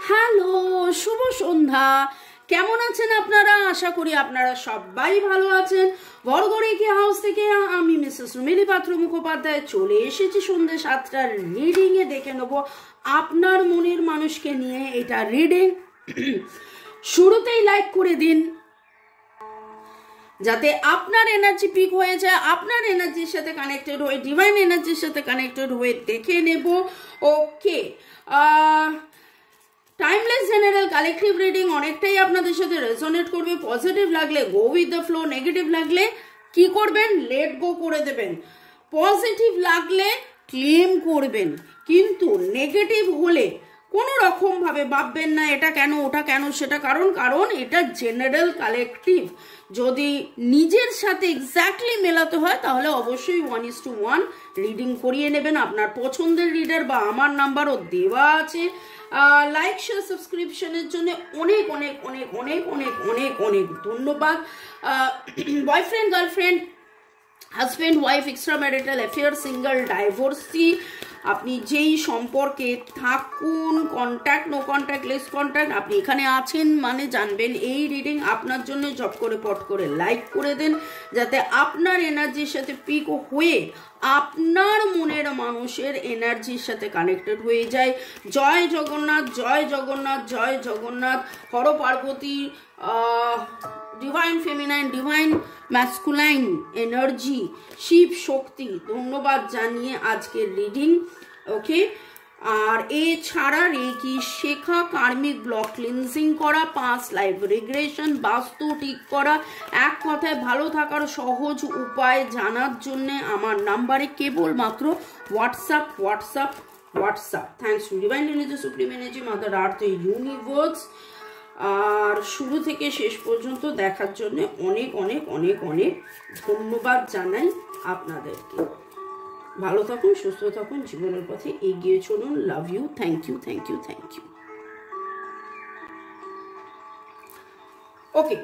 Hello, শুভ সন্ধ্যা। কেমন আছেন আপনারা? আশা করি আপনারা সবাই ভালো আছেন। বড়গড়িকি হাউস থেকে আমি মিসেস রুমিলি পাত্র মুখোপাধ্যায় চলে এসেছি সন্ধ্যে 7টার রিডিংয়ে। দেখে নেব আপনার মনের মানুষকে নিয়ে এটা রিডিং। শুরুতেই লাইক করে দিন যাতে আপনার এনার্জি পিক হয়ে যায়, আপনার এনার্জির সাথে কানেক্টেড হয়ে, ডিভাইন এনার্জির সাথে কানেক্টেড হয়ে দেখে নেব। ওকে, টাইমলেস জেনারেল কালেকটিভ রিডিং অনেকটাই আপনাদের সাথে রেজোনেট করবে। পজিটিভ লাগলে go with the flow, negative লাগলে কি করবেন? লেট গো করে দেবেন। পজিটিভ লাগলে ক্লেম করবেন, কিন্তু নেগেটিভ হলে কোনো রকম ভাবে ভাববেন না এটা কেন ওটা কেন সেটা, কারণ এটা জেনারেল কালেকটিভ। যদি নিজের সাথে এক্স্যাক্টলি মেলাতে হয় তাহলে অবশ্যই 1:1 রিডিং করিয়ে নেবেন। আপনার পছন্দের রিডার বা আমার নাম্বারও দেওয়া আছে। লাইক শেয়ার সাবস্ক্রিপশনের জন্য অনেক অনেক অনেক অনেক অনেক অনেক অনেক ধন্যবাদ। Boyfriend, girlfriend, husband, wife, extra marital affair, single, divorcee, আপনি যেই সম্পর্কে থাকুন, contact, no contact, less contact, আপনি এখানে আছেন মানে জানবেন এই রিডিং আপনার জন্য। জব করে পট করে লাইক করে দেন যাতে আপনার এনার্জির সাথে পিক হয়ে আপনার মনের মানুষের এনার্জির সাথে কানেক্টেড হয়ে যায়। জয় জগন্নাথ, জয় জগন্নাথ, জয় Jagannath. Har Parvati, divine feminine, divine masculine energy, Shiv Shakti, ধন্যবাদ জানিয়ে আজকের রিডিং। ওকে, আর এছাড়া রেকি শেখা, কার্মিক ব্লক ক্লিনজিং করা, পাস্ট লাইফ রিগ্রেশন, বাস্তু ঠিক করা, এক কথায় ভালো থাকার সহজ উপায় জানার জন্য আমার নাম্বারে কেবলমাত্র WhatsApp WhatsApp WhatsApp. Thanks to divine energy, supreme energy, mother earth, universe. আর শুরু থেকে শেষ পর্যন্ত দেখার জন্য অনেক অনেক অনেক অনেক ধন্যবাদ জানাই আপনাদেরকে। ভালো থাকুন, সুস্থ থাকুন, জীবনের পথে এগিয়ে চলুন। Love you, thank you, thank you, thank you. Okay,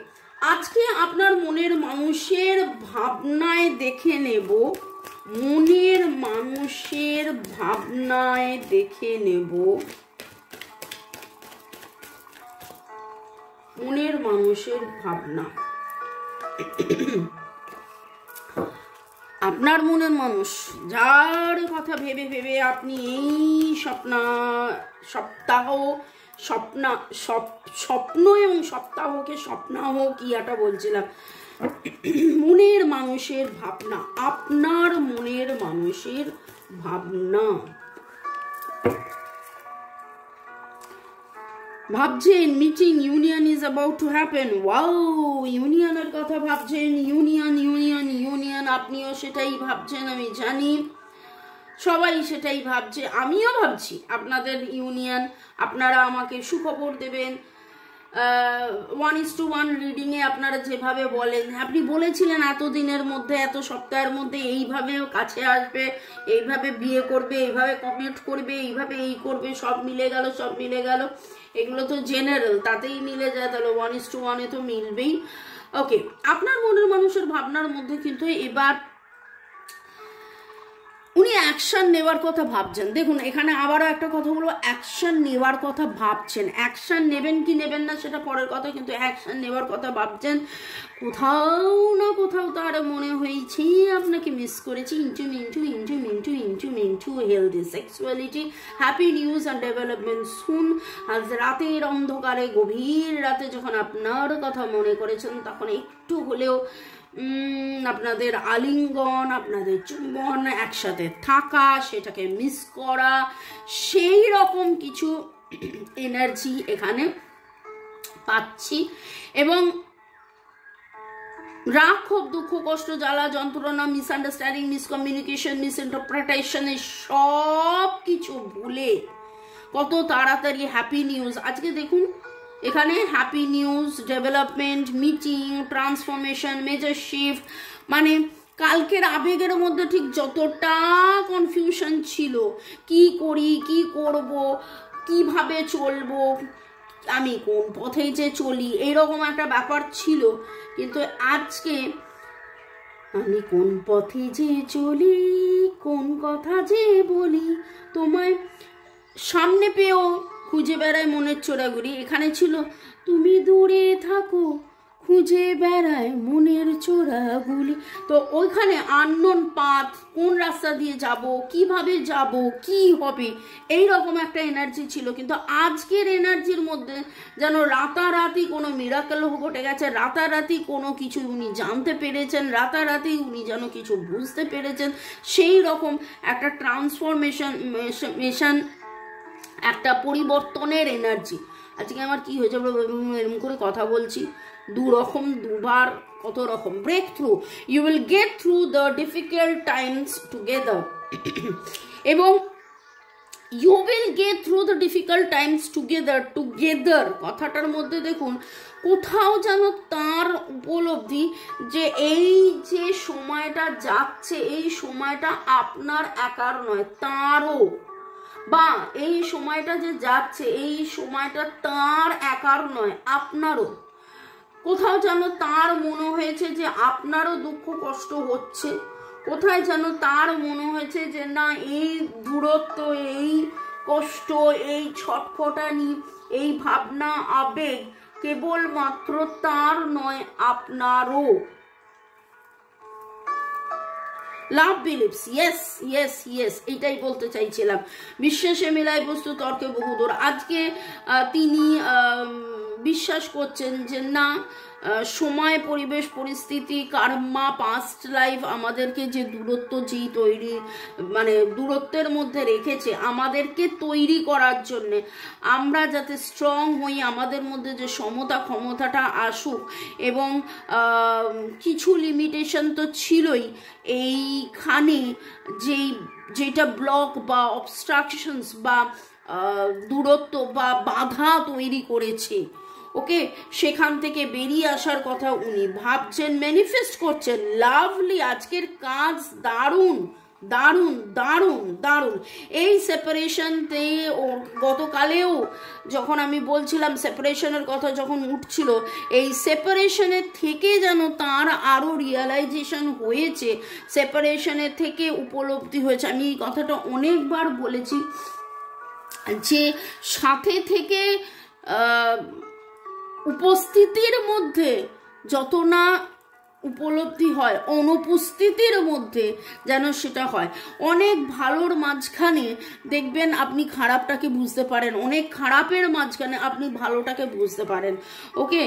আজকে আপনার মনের মানুষের ভাবনায় দেখে নেব, মনের মানুষের ভাবনায় দেখে নেব, মনের মানুষের ভাবনা। আপনার মনের মানুষ যার কথা ভেবে ভেবে আপনি এই স্বপ্ন এবং সপ্তাহকে স্বপ্নাহ কি একটা বলছিলাম, মনের মানুষের ভাবনা, আপনার মনের মানুষের ভাবনা। ভাবছেন meeting, union is about to happen. Wow, ইউনিয়নের কথা ভাবছেন, ইউনিয়ন ইউনিয়ন ইউনিয়ন। আপনিও সেটাই ভাবছেন, আমি জানি সবাই সেটাই ভাবছে, আমিও ভাবছি আপনাদের ইউনিয়ন। আপনারা আমাকে সুখবর দেবেন। 1:1 রিডিংয়ে আপনারা যেভাবে বলেন, আপনি বলেছিলেন এতদিনের মধ্যে, এত সপ্তাহের মধ্যে এইভাবে কাছে আসবে, এইভাবে বিয়ে করবে, এইভাবে কমেন্ট করবে, এইভাবে এই করবে, সব মিলে গেল, সব মিলে গেল। এগুলো তো জেনারেল, তাতেই মিলে যায়, তাহলে 1:1 তো মিলবেই। ওকে, আপনার মনের মানুষের ভাবনার মধ্যে কিন্তু এবার উনি অ্যাকশন নেওয়ার কথা ভাবছেন। দেখুন এখানে আবারও একটা কথা বলবো, অ্যাকশন নেওয়ার কথা ভাবছেন। অ্যাকশন নেবেন কি নেবেন না সেটা পরের কথা, কিন্তু অ্যাকশন নেওয়ার কথা ভাবছেন। কোথাও না কোথাও তার মনে হয়েছে আপনাকে মিস করেছি। ইন্টু মিন্টু ইন্টু মিন্টু ইন্টু মিন্টু healthy sexuality, happy news and development soon. আজ রাতের অন্ধকারে, গভীর রাতে যখন আপনার কথা মনে করেছেন, তখন একটু হলেও আপনাদের আলিঙ্গন, আপনাদের চুম্বন, একসাথে থাকা, সেটাকে মিস করা, সেই রকম কিছু এনার্জি এখানে পাচ্ছি। এবং রাগ, ক্ষোভ, দুঃখ, কষ্ট, জ্বালা, যন্ত্রণা, মিসআন্ডারস্ট্যান্ডিং, মিসকমিউনিকেশন, মিসইন্টারপ্রিটেশন, সব কিছু ভুলে কত তাড়াতাড়ি হ্যাপি নিউজ। আজকে দেখুন এখানে happy news, development, meeting, transformation, major shift. মানে কালকের আবেগের মধ্যে ঠিক যতটা কনফিউশন ছিল, কি করি, কি করব, কিভাবে চলবো, আমি কোন পথে যে চলি, এইরকম একটা ব্যাপার ছিল। কিন্তু আজকে আমি কোন পথে যে চলি, কোন কথা যে বলি, তোমায় সামনে পেয়েও খুঁজে বেড়ায় মনের চোরাগুলি, এখানে ছিল তুমি দূরে থাকো খুঁজে বেড়ায় মনের চোরাগুলি। তো ওইখানে আননোন পাথ, কোন রাস্তা দিয়ে যাব, কিভাবে যাব, কি হবে, এই রকম একটা এনার্জি ছিল। কিন্তু আজকের এনার্জির মধ্যে যেন রাতারাতি কোনো মিরাকেল ঘটে গেছে, রাতারাতি কোনো কিছু উনি জানতে পেরেছেন, রাতারাতি উনি যেন কিছু বুঝতে পেরেছেন, সেই রকম একটা ট্রান্সফরমেশন, একটা পরিবর্তনের এনার্জি। আজকে আমার কি হয়েছে, এরকম করে কথা বলছি, দুবার কত রকম break through, you will get through the difficult times together এবং you will get through the difficult times together কথাটার মধ্যে দেখুন কোথাও যেন তার উপলব্ধি যে এই যে সময়টা যাচ্ছে, এই সময়টা আপনার একার নয়, তারও, বা এই সময়টা যে যাচ্ছে এই সময়টা তার একার নয়, আপনারও। কোথাও যেন তার মনে হয়েছে যে আপনারও দুঃখ কষ্ট হচ্ছে, কোথায় যেন তার মনে হয়েছে যে না এই দূরত্ব, এই কষ্ট, এই ছটফটানি, এই ভাবনা আবেগ কেবলমাত্র তার নয়, আপনারও। লাভ বিলিভস, ইয়েস ইয়েস ইয়েস, এইটাই বলতে চাইছিলাম। বিশ্বাসে মেলায় বস্তু তর্কে বহুদূর। আজকে তিনি বিশ্বাস করছেন যে না, সময়, পরিবেশ, পরিস্থিতি, কার্মা, পাস্ট লাইফ আমাদেরকে যে দূরত্ব যেই তৈরি, মানে দূরত্বের মধ্যে রেখেছে আমাদেরকে তৈরি করার জন্যে, আমরা যাতে স্ট্রং হই, আমাদের মধ্যে যে সমতা ক্ষমতাটা আসুক, এবং কিছু লিমিটেশন তো ছিলই এইখানে, যেটা ব্লক বা অবস্ট্রাকশনস বা দূরত্ব বা বাধা তৈরি করেছে, ওকে, সেখান থেকে বেরিয়ে আসার কথা উনি ভাবছেন, ম্যানিফেস্ট করছেন। লাভলি, আজকের কাজ দারুণ দারুণ দারুণ দারুণ। এই সেপারেশনতে গতকালেও যখন আমি বলছিলাম সেপারেশনের কথা যখন উঠছিল, এই সেপারেশনের থেকে যেন তার আরও রিয়েলাইজেশন হয়েছে, সেপারেশনের থেকে উপলব্ধি হয়েছে। আমি এই কথাটা অনেকবার বলেছি যে সাথে থেকে উপস্থিতির মধ্যে যত না উপলব্ধি হয়, অনুপস্থিতির মধ্যে যেন সেটা হয়। অনেক ভালোর মাঝখানে দেখবেন আপনি খারাপটাকে বুঝতে পারেন, অনেক খারাপের মাঝখানে আপনি ভালোটাকে বুঝতে পারেন, ওকে।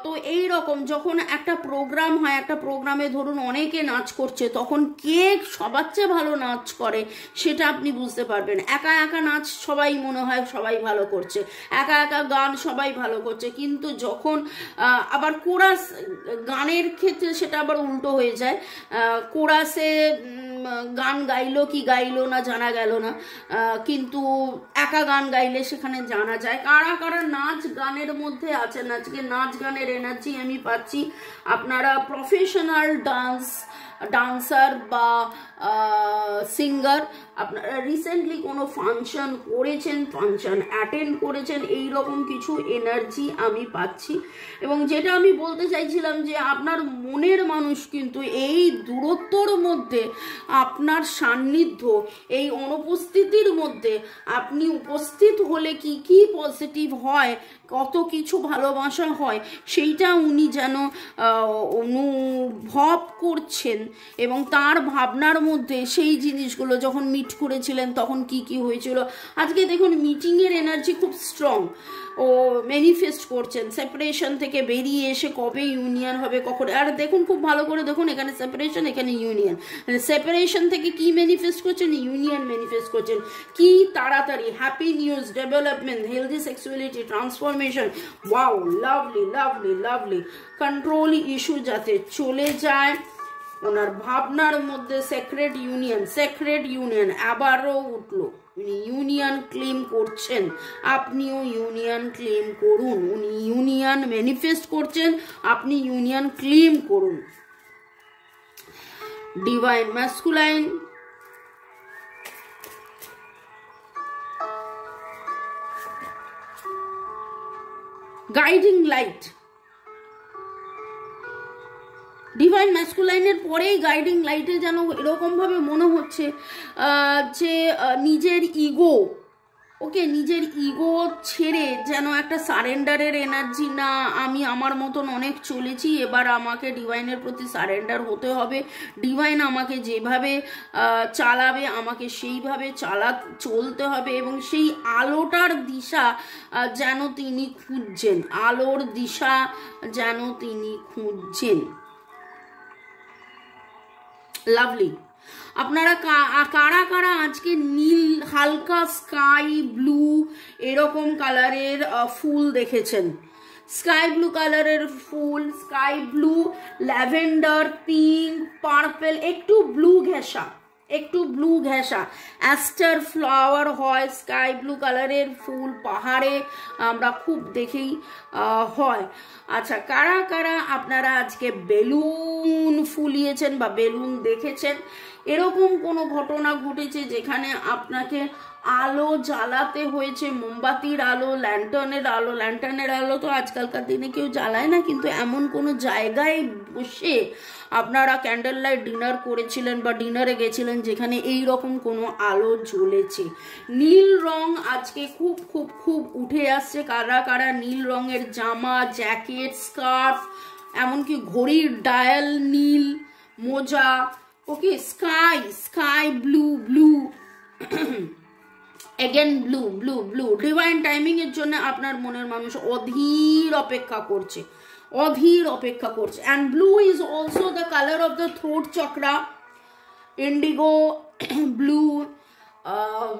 তো এই রকম যখন একটা প্রোগ্রাম হয়, একটা প্রোগ্রামে ধরুন অনেকে নাচ করছে, তখন কে সবার চেয়ে ভালো নাচ করে সেটা আপনি বুঝতে পারবেন। একা একা নাচ সবাই মনে হয় সবাই ভালো করছে, একা একা গান সবাই ভালো করছে, কিন্তু যখন আবার কোরাস গানের ক্ষেত্রে সেটা আবার উল্টো হয়ে যায়, কোরাসে গান গাইলো কি গাইলো না জানা গেল না, কিন্তু একা গান গাইলে সেখানে জানা যায় কারা কারা নাচ গানের মধ্যে আছেন। আজকে নাচ গানের এনার্জি আমি পাচ্ছি। আপনারা প্রফেশনাল ডান্সার বা সিঙ্গার, আপনারা রিসেন্টলি কোনো ফাংশন করেছেন, ফাংশন অ্যাটেন্ড করেছেন, এই রকম কিছু এনার্জি আমি পাচ্ছি। এবং যেটা আমি বলতে চাইছিলাম যে আপনার মনের মানুষ কিন্তু এই দূরত্বর মধ্যে আপনার সান্নিধ্য, এই অনুপস্থিতির মধ্যে আপনি উপস্থিত হলে কি কি পজিটিভ হয়, কত কিছু ভালোবাসা হয়, সেইটা উনি যেন অনুভব করছেন। এবং তার ভাবনার মধ্যে সেই জিনিসগুলো যখন মিট করেছিলেন তখন কি কি হয়েছিল, আজকে দেখুন মিটিংয়ের এনার্জি খুব স্ট্রং, ও ম্যানিফেস্ট করছেন সেপারেশন থেকে বেরিয়ে এসে কবে ইউনিয়ন হবে, কখন। আর দেখুন খুব ভালো করে দেখুন, এখানে সেপারেশন, এখানে ইউনিয়ন। সেপারেশন থেকে কি ম্যানিফেস্ট করছেন, ইউনিয়ন ম্যানিফেস্ট করছেন। কি তাড়াতাড়ি happy news, development, healthy sexuality, transformation, wow, lovely lovely lovely. Control issue যাতে চলে যায় ওনার ভাবনার মধ্যে। সেক্রেট ইউনিয়ন আবারও উঠলো, উনি ইউনিয়ন ক্লেম করছেন, আপনিও ইউনিয়ন ক্লেম করুন। উনি ইউনিয়ন ম্যানিফেস্ট করছেন, আপনি ইউনিয়ন ক্লেম করুন। Divine masculine, guiding light. Divine ম্যাসকুলাইনের পরেই গাইডিং লাইটে যেন এরকমভাবে মনে হচ্ছে যে নিজের ইগো, ওকে, নিজের ইগো ছেড়ে যেন একটা সারেন্ডারের এনার্জি, না আমি আমার মতন অনেক চলেছি, এবার আমাকে ডিভাইনের প্রতি সারেন্ডার হতে হবে, ডিভাইন আমাকে যেভাবে চালাবে আমাকে সেইভাবে চলতে হবে, এবং সেই আলোটার দিশা যেন তিনি খুঁজছেন, আলোর দিশা যেন তিনি খুঁজছেন। লাভলি। আপনারা কারা কারা আজকে নীল, হালকা স্কাই ব্লু এরকম কালারের ফুল দেখেছেন? স্কাই ব্লু কালারের ফুল, sky blue, lavender, pink, purple, একটু ব্লু ঘেঁষা, একটু ব্লু ঘেঁষা অ্যাস্টার ফ্লাওয়ার হয়, স্কাই ব্লু কালারের ফুল পাহাড়ে আমরা খুব দেখেই হয়। আচ্ছা, কারা কারা আপনারা আজকে বেলুন ফুলিয়েছেন বা বেলুন দেখেছেন? এরকম কোনো ঘটনা ঘটেছে যেখানে আপনাকে আলো জ্বালাতে হয়েছে, মোমবাতির আলো, ল্যান্টার্নের আলো? ল্যান্টার্নের আলো তো আজকালকার দিনে কেউ জ্বালায় না, কিন্তু এমন কোনো জায়গায় বসে আপনারা ক্যান্ডেল লাইট ডিনার করেছিলেন বা ডিনারে গেছিলেন যেখানে এই রকম কোনো আলো জ্বলেছে। নীল রং আজকে খুব খুব খুব উঠে আসছে। কারা কারা নীল রঙের জামা, জ্যাকেট, স্কার্ফ, এমনকি ঘড়ির ডায়াল নীল, মোজা, okay, sky blue, blue again blue blue blue. Divine timing এর জন্য আপনার মনের মানুষ অধীর অপেক্ষা করছে, অধীর অপেক্ষা করছে। And blue is also the colour of the throat chakra, Indigo blue,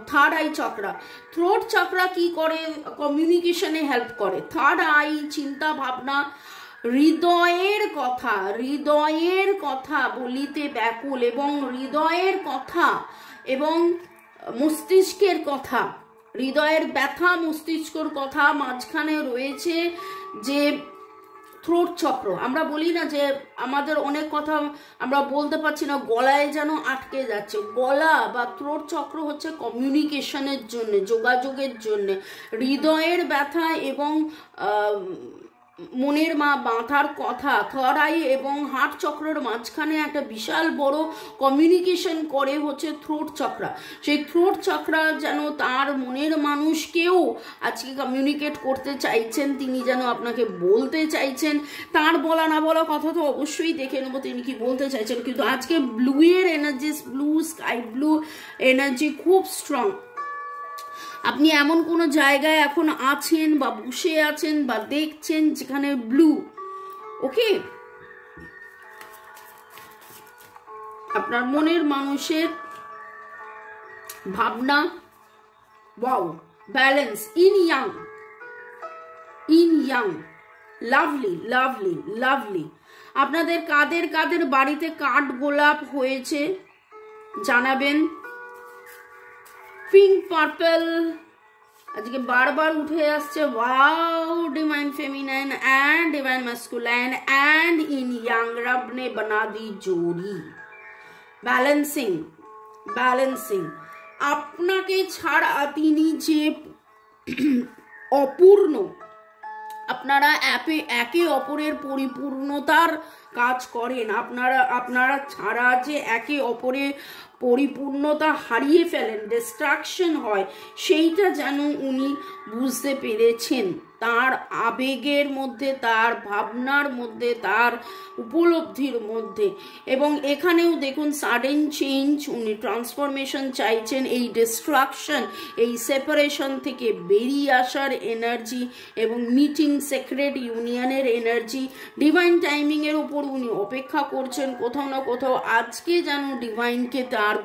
third eye chakra. Throat chakra কি করে? কমিউনিকেশনে হেল্প করে। থার্ড আই চিন্তা ভাবনা, হৃদয়ের কথা, হৃদয়ের কথা বলিতে ব্যাকুল, এবং হৃদয়ের কথা এবং মস্তিষ্কের কথা, হৃদয়ের ব্যথা, মস্তিষ্কর কথা, মাঝখানে রয়েছে যে থ্রোট চক্র। আমরা বলি না যে আমাদের অনেক কথা আমরা বলতে পারছি না, গলায় যেন আটকে যাচ্ছে। গলা বা থ্রোট চক্র হচ্ছে কমিউনিকেশনের জন্য, যোগাযোগের জন্য। হৃদয়ের ব্যথা এবং মনের মাথার কথা, থার্ড আই এবং হার্ট চক্রের মাঝখানে একটা বিশাল বড় কমিউনিকেশন করে হচ্ছে থ্রোট চক্রা। সেই থ্রোট চক্রা যেন তার মনের মানুষকেও আজকে কমিউনিকেট করতে চাইছেন, তিনি যেন আপনাকে বলতে চাইছেন। তার বলা না বলা কথা তো অবশ্যই দেখে নেবো তিনি কি বলতে চাইছেন, কিন্তু আজকে ব্লু এর energy, blue sky blue energy খুব স্ট্রং। আপনি এমন কোনো জায়গায় এখন আছেন বা বসে আছেন বা দেখছেন যেখানে ব্লু, ওকে, আপনার মনের মানুষের ভাবনা, wow, balance in young, in young, lovely lovely lovely. আপনাদের কাদের কাদের বাড়িতে কাঠ গোলাপ হয়েছে জানাবেন। পিঙ্ক, পার্পল আজকে বারবার উঠে আসছে। Wow, divine feminine and divine masculine and yin yang, Rab ने बना दी जोड़ी। Balancing, balancing. আপনাকে ছাড়া তিনি যে অপূর্ণ, আপনারা একে অপরের পরিপূর্ণতার কাজ করেন, আপনারা ছাড়া যে একে অপরের পরিপূর্ণতা হারিয়ে ফেলেন, ডিস্ট্রাকশন হয়, সেইটা যেন উনি বুঝতে পেরেছেন। তার আবেগের মধ্যে, তার ভাবনার মধ্যে, তার উপলব্ধির মধ্যে। এবং এখানেও দেখুন সাডেন চেঞ্জ, উনি ট্রান্সফরমেশন চাইছেন, এই ডিস্ট্রাকশন, এই সেপারেশন থেকে বেরিয়ে আসার এনার্জি এবং মিটিং, সেক্রেট ইউনিয়নের এনার্জি। ডিভাইন টাইমিংয়ের উপর উনি অপেক্ষা করছেন কোথাও না কোথাও। আজকে যেন ডিভাইনকে তার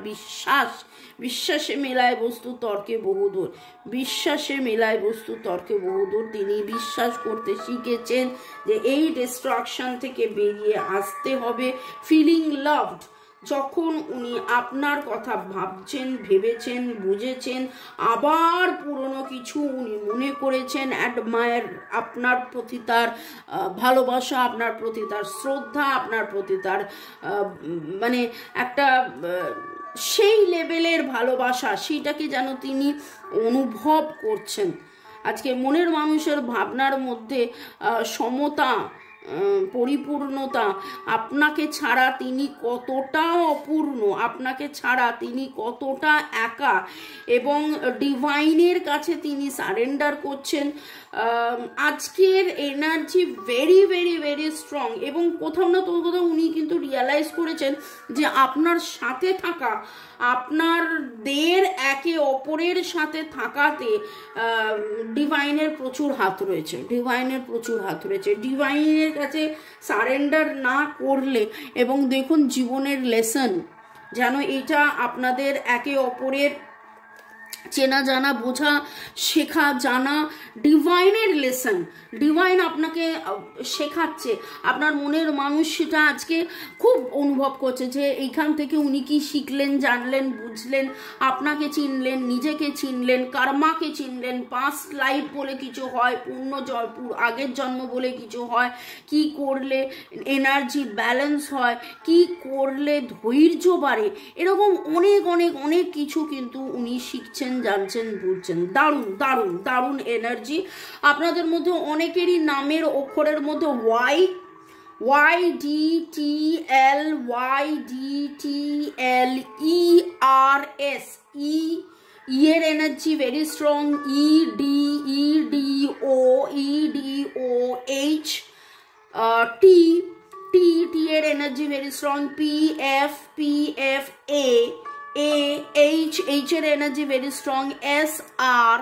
বিশ্বাসে মেলায় বস্তু তর্কে বহুদূর, বিশ্বাসে মেলায় বস্তু তর্কে বহুদূর। তিনি বিশ্বাস করতে শিখেছেন যে এই ডিস্ট্রাকশন থেকে বেরিয়ে আসতে হবে। ফিলিং লাভড, যখন উনি আপনার কথা ভাবছেন, ভেবেছেন, বুঝেছেন, আবার পুরনো কিছু উনি মনে করেছেন, অ্যাডমায়ার, আপনার প্রতি তার ভালোবাসা, আপনার প্রতি তার শ্রদ্ধা, আপনার প্রতি তার মানে একটা সেই লেভেলের ভালোবাসা, সেইটাকে যেন তিনি অনুভব করছেন। আজকে মনের মানুষের ভাবনার মধ্যে সমতা পরিপূর্ণতা, আপনাকে ছাড়া তিনি কতটা অপূর্ণ, আপনাকে ছাড়া তিনি কতটা একা, এবং ডিভাইনের কাছে তিনি সারেন্ডার করছেন। আজকের energy very very very strong, এবং কোথাও না কোথাও উনি কিন্তু রিয়ালাইজ করেছেন যে আপনার সাথে থাকা, আপনাদের একে অপরের সাথে থাকাতে ডিভাইনের প্রচুর হাত রয়েছে, ডিভাইনের প্রচুর হাত রয়েছে। ডিভাইনের কাছে সারেন্ডার না করলে, এবং দেখুন জীবনের লেসন যেন এটা আপনাদের একে অপরের চেনা জানা, বোঝা, শেখা জানা, ডিভাইনের লেসন, ডিভাইন আপনাকে শেখাচ্ছে। আপনার মনের মানুষ সেটা আজকে খুব অনুভব করছে যে এইখান থেকে উনি কি শিখলেন, জানলেন, বুঝলেন, আপনাকে চিনলেন, নিজেকে চিনলেন, কর্মাকে চিনলেন, পাস্ট লাইফ বলে কিছু হয়, আগের জন্ম বলে কিছু হয়, কি করলে এনার্জি ব্যালেন্স হয়, কি করলে ধৈর্য বাড়ে, এরকম অনেক অনেক অনেক কিছু কিন্তু উনি শিখছেন, জানছেন, বুঝছেন। দারুণ দারুণ দারুণ এনার্জি। আপনাদের মধ্যে অনেকেরই নামের অক্ষরের মধ্যে YDTLYDTLERS, এর energy very strong. EDOH, T এর energy very strong. PFA, H এর energy very strong. SR,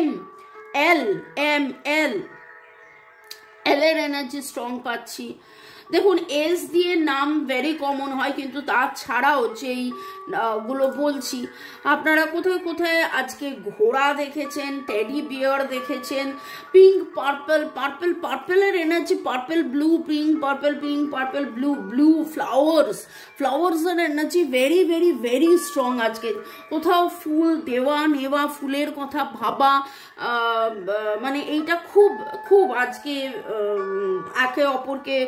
L এর এর এনার্জি স্ট্রং পাচ্ছি। দেখুন এস দিয়ে নাম ভেরি কমন হয়, কিন্তু তাছাড়াও যেই গুলো বলছি, আপনারা কোথায় কোথায় আজকে ঘোড়া দেখেছেন, টেডি বিয়ার দেখেছেন, পিঙ্ক পার্পেলের energy, purple blue, pink purple blue ফ্লাওয়ার্সের energy very very very strong. আজকে কোথাও ফুল দেওয়া নেওয়া, ফুলের কথা ভাবা, মানে এইটা খুব খুব আজকে একে অপরকে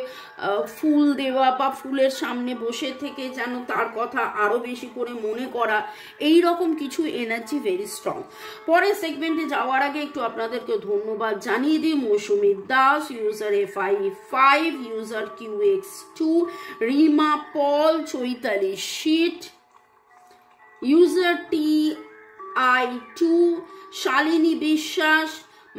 ফুল দেওয়া বা ফুলের সামনে বসে থেকে যেন তার কথা আরো বেশি করে মনে করা, এই রকম কিছু এনার্জি ভেরি স্ট্রং। পরের সেগমেন্টে যাওয়ার আগে একটু আপনাদেরকে ধন্যবাদ জানিয়ে দিই। Mousumi Das, user FI5, user QX2, Rima Paul, Chaitali Sheet, user TI2, Shalini বিশ্বাস,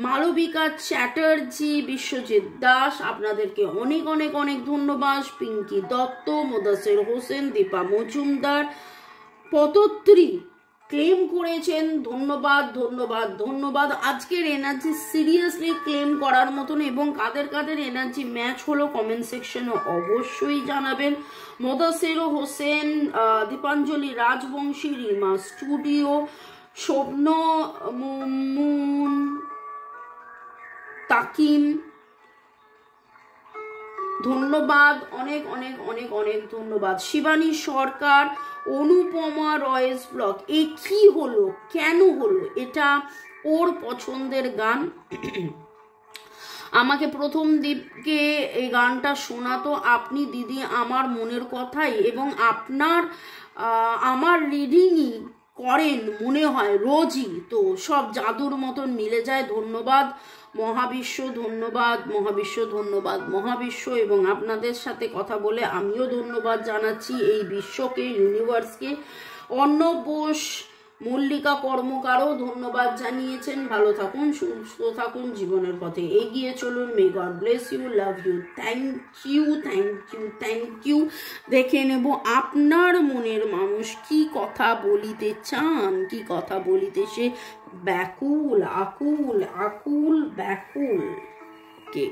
মালবিকা চ্যাটার্জি, বিশ্বজিৎ দাস, আপনাদেরকে অনেক অনেক অনেক ধন্যবাদ। পিঙ্কি দত্ত, মুদাসির হোসেন, দীপা মজুমদার, পতত্রী ক্লেম করেছেন, ধন্যবাদ ধন্যবাদ ধন্যবাদ। আজকের এনার্জি সিরিয়াসলি ক্লেম করার মতন, এবং কাদের কাদের এনার্জি ম্যাচ হলো কমেন্ট সেকশনে অবশ্যই জানাবেন। মুদাসির হোসেন, দীপাঞ্জলি রাজবংশী, রিমা স্টুডিও, স্বপ্ন মুন, তাকিম, ধন্যবাদ, অনেক অনেক অনেক অনেক ধন্যবাদ। শিবানী সরকার, অনুপমা রয়েস ব্লগ, এই কি হলো, কেন হলো, এটা ওর পছন্দের গান। আমাকে প্রথম দিকে এই গানটা শোনাতো আপনি দিদি আমার মনের কথাই, এবং আমার রিডিংই করেন মনে হয় রোজই, তো সব জাদুর মতন মিলে যায়। ধন্যবাদ মহাবিশ্ব, ধন্যবাদ মহাবিশ্ব, ধন্যবাদ মহাবিশ্ব। এবং আপনাদের সাথে কথা বলে আমিও ধন্যবাদ জানাচ্ছি এই বিশ্বকে, ইউনিভার্সকে। অর্ণব বোস, মল্লিকা কর্মকারও ধন্যবাদ জানিয়েছেন। ভালো থাকুন, সুস্থ থাকুন, জীবনের পথে এগিয়ে চলুন। May God bless you, love you, thank you thank you thank you. দেখে নেব আপনার মনের মানুষ কি কথা বলিতে চান, কি কথা বলিতে সে ব্যাকুল, আকুল আকুল ব্যাকুল কে।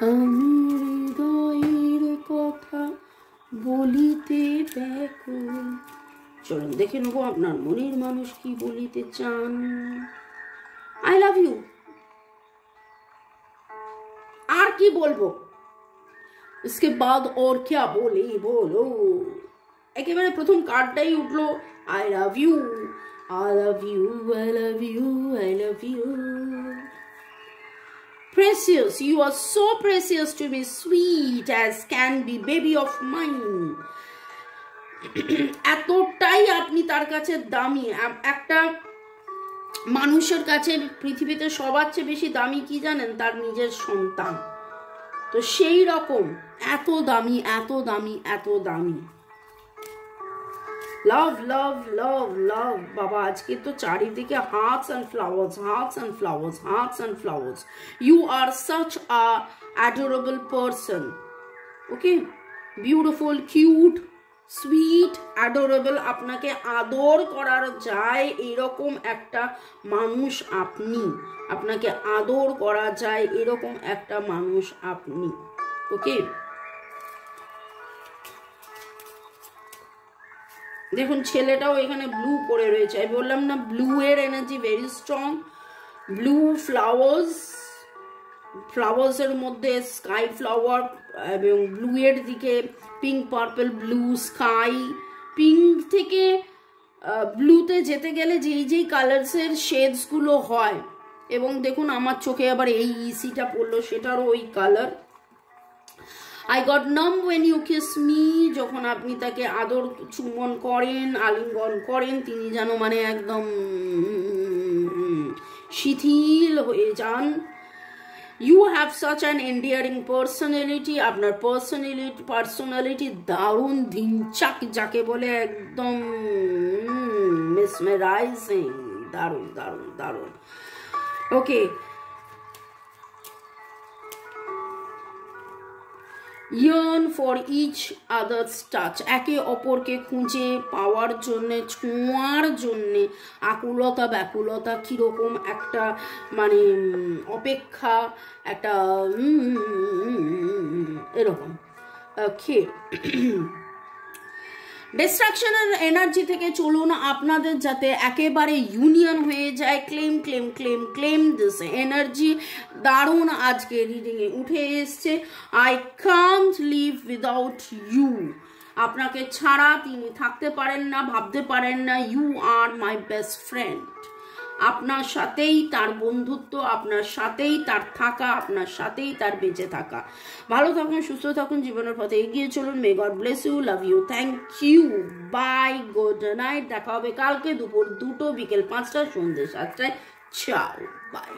আমি হৃদয়ের কথা বলিতে ব্যাকুল। চলুন দেখে নেবো আপনার মনের মানুষ কি বলিতে চান। I love you. আর কি বলবো, इसके बाद और क्या बोले बोलो। একেবারে প্রথম কার্ডটাই উঠলো, I love you, I love you, I love you, I love you. Precious, you are so precious to me, sweet as can be, baby of mine. এতটাই আপনি তার কাছে দামি। একটা মানুষের কাছে পৃথিবীতে সবার চেয়ে বেশি দামি কি জানেন? তার নিজের সন্তান। তো সেই রকম এত দামি, এত দামি, এত দামি। লাভ লাভ লাভ লাভ বাবা, আজকে তো চারিদিকে hearts and flowers, hearts and flowers, hearts and flowers. You are such a adorable person, okay, beautiful, cute, sweet, adorable. আপনাকে আদর করার যায় এরকম একটা মানুষ আপনি, আপনাকে আদর করা যায় এরকম একটা মানুষ আপনি, ওকে। দেখুন ছেলেটাও এখানে ব্লু পরে রয়েছে, আমি বললাম না ব্লু এর energy very strong. Blue flowers, ফ্লাওয়ার্সের মধ্যে স্কাই ফ্লাওয়ার এবং ব্লু এর দিকে pink, purple, blue, sky. Pink থেকে ব্লুতে যেতে গেলে যেই কালার্সের শেডসগুলো হয়, এবং দেখুন আমার চোখে আবার এই ইসিটা পড়লো, সেটারও ওই colour. I got numb when you kiss me, যখন আপনি তাকে আদর চুম্বন করেন, আলিঙ্গন করেন, তিনি যেন মানে একদম শিথিল হয়ে যান। You have such an endearing personality, আপনার পার্সোনালিটি দারুণ ধিনচাক, যাকে বলে একদম mesmerizing, দারুণ দারুণ দারুণ, ওকে। yearn for each other's touch, একে অপরকে খুঁজে পাওয়ার জন্যে, ছোঁয়ার জন্যে আকুলতা ব্যাকুলতা, কিরকম একটা মানে অপেক্ষা, একটা এরকম, ওকে। ডিস্ট্রাকশনের এনার্জি থেকে চলুন, আপনাদের যাতে একেবারে ইউনিয়ন হয়ে যায়। Claim claim claim claim this energy. দারুণ আজকে রিডিংয়ে উঠে এসছে, I can't live without you, আপনাকে ছাড়া তিনি থাকতে পারেন না, ভাবতে পারেন না। You are my best friend, আপনার সাথেই তার বন্ধুত্ব, আপনার সাথেই তার থাকা, আপনার সাথেই তার বেঁচে থাকা। ভালো থাকুন, সুস্থ থাকুন, জীবনের পথে এগিয়ে চলুন। May God bless you, love you, thank you, bye, good night. দেখা হবে কালকে দুপুর 2টো, বিকেল 5টা, সন্ধ্যে 7টায়। চাও, বাই।